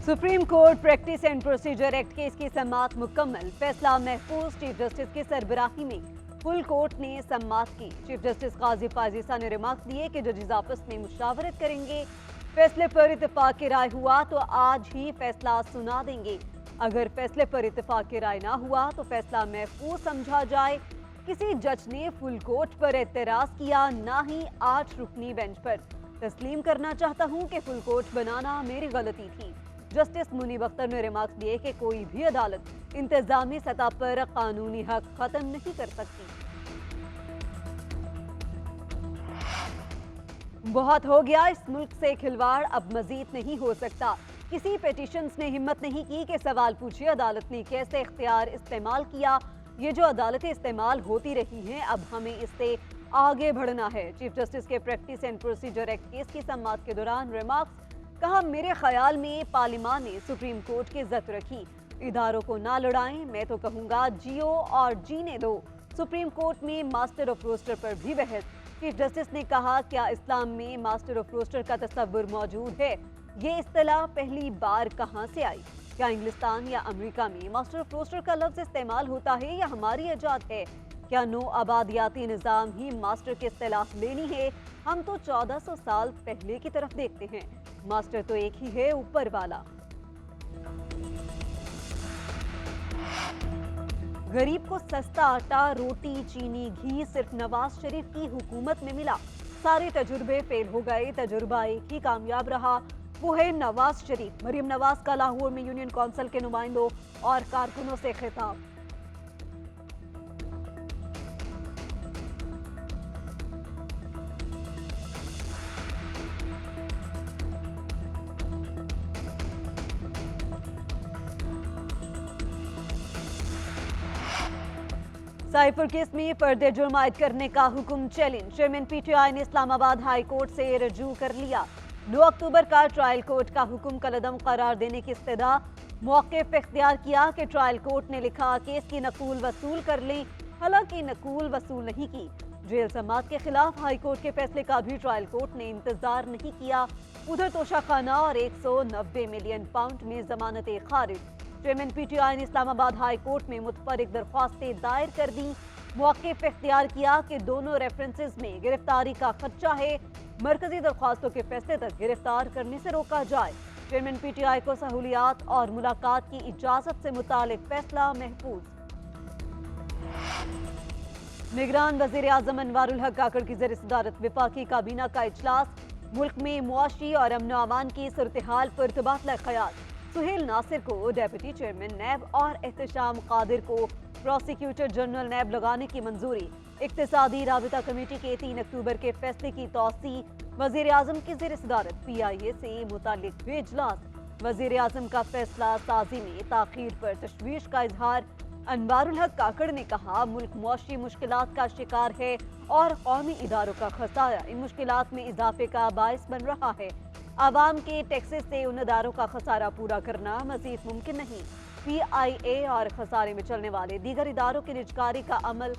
Supreme court practice and procedure act case की समाअत मुकम्मल। फैसला महफूज। चीफ जस्टिस की सरबराही में फुल कोर्ट ने समाअत की। चीफ जस्टिस काजी पाजीसा ने रिमार्क्स दिए कि जजेस आपस में मुशावरत करेंगे। फैसले पर इत्तेफाक की राय हुआ तो आज ही फैसला सुना देंगे। अगर फैसले पर इत्तेफाक की राय ना हुआ तो फैसला महफूज समझा जाए। किसी जज ने फुल कोर्ट पर एतराज किया, ना ही 8 रुकनी बेंच पर। तस्लीम करना चाहता हूं कि फुल कोर्ट बनाना मेरी गलती थी। जस्टिस मुनीब अख्तर ने रिमार्क्स दिए कि कोई भी अदालत इंतजामी सतह पर कानूनी हक खत्म नहीं कर सकती। बहुत हो गया, इस मुल्क से खिलवाड़ अब मजीद नहीं हो सकता। किसी पेटिशंस ने हिम्मत नहीं की कि सवाल पूछे अदालत ने कैसे इख्तियार इस्तेमाल किया। ये जो अदालतें इस्तेमाल होती रही हैं, अब हमें इससे आगे बढ़ना है। चीफ जस्टिस के practice and procedure act case की समाअत के दौरान रिमार्क्स। कहा, मेरे ख्याल में पार्लियामान ने सुप्रीम कोर्ट की इज्जत रखी। इदारों को ना लड़ाएं, मैं तो कहूंगा जियो और जीने दो। सुप्रीम कोर्ट में मास्टर ऑफ रोस्टर पर भी बहस। चीफ जस्टिस ने कहा, क्या इस्लाम में मास्टर ऑफ रोस्टर का तस्वुर मौजूद है? ये इस्तिलाह पहली बार कहां से आई? क्या इंग्लिस्तान या अमेरिका में मास्टर ऑफ रोस्टर का लफ्ज इस्तेमाल होता है या हमारी इजाद है? क्या नो आबादियाती निज़ाम ही मास्टर की इस्तिलाह लेनी है? हम तो 1400 साल पहले की तरफ देखते हैं। मास्टर तो एक ही है, ऊपर वाला। गरीब को सस्ता आटा, रोटी, चीनी, घी सिर्फ नवाज शरीफ की हुकूमत में मिला। सारे तजुर्बे फेल हो गए, तजुर्बा एक ही कामयाब रहा, वो है नवाज शरीफ। मरीम नवाज का लाहौर में यूनियन काउंसिल के नुमाइंदों और कारकुनों से खिताब। साइफर केस में पर्दे जुर्म आयद करने का हुक्म चैलेंज। चेयरमैन पीटीआई ने इस्लामाबाद हाई कोर्ट से रजू कर लिया। 9 अक्टूबर का ट्रायल कोर्ट का हुक्म कलअदम करार देने की इस्तदा। मौक़िफ़ इख्तियार किया कि ट्रायल कोर्ट ने लिखा केस की नकूल वसूल कर लें, हालांकि नकूल वसूल नहीं की। जेल समाअत के खिलाफ हाई कोर्ट के फैसले का भी ट्रायल कोर्ट ने इंतजार नहीं किया। उधर तोशाखाना और 190 मिलियन पाउंड में जमानतें खारिज। चेयरमैन पीटीआई ने इस्लामाबाद हाई कोर्ट में मुतफरिक दरख्वास्तें दायर कर दी। मौक़िफ़ इख्तियार किया कि दोनों रेफरेंसेस में गिरफ्तारी का खदशा है, मरकजी दरख्वास्तों के फैसले तक गिरफ्तार करने से रोका जाए। चेयरमैन पीटीआई को सहूलियात और मुलाकात की इजाजत से मुतालिक फैसला महफूज। निगरान वज़ीर आज़म अनवारुल हक काकड़ की ज़ेर सदारत वफाकी काबीना का इजलास। मुल्क में मुआशी और अमन अमान की सूरत हाल पर तबादला ख्याल। सुहेल नासिर को डेप्यूटी चेयरमैन नैब और एहतशाम कादिर को प्रोसिक्यूटर जनरल नैब लगाने की मंजूरी। इक्तिसादी राबिता कमेटी के 3 अक्टूबर के फैसले की तौसी। वज़ीर आज़म की ज़ेर सदारत PIA से मुतालिक भी इजलास। वज़ीर आज़म का फैसला साजी में ताख़ीर पर तशवीश का इजहार। अनवारुल हक काकड़ ने कहा, मुल्क मुआशी मुश्किलात का शिकार है और कौमी इदारों का खसारा इन मुश्किलात में इजाफे का बायस बन रहा है। आवाम के टैक्सेस से उन इदारों का खसारा पूरा करना मजीद मुमकिन नहीं। PIA और खसारे में चलने वाले दीगर इदारों की निजकारी का अमल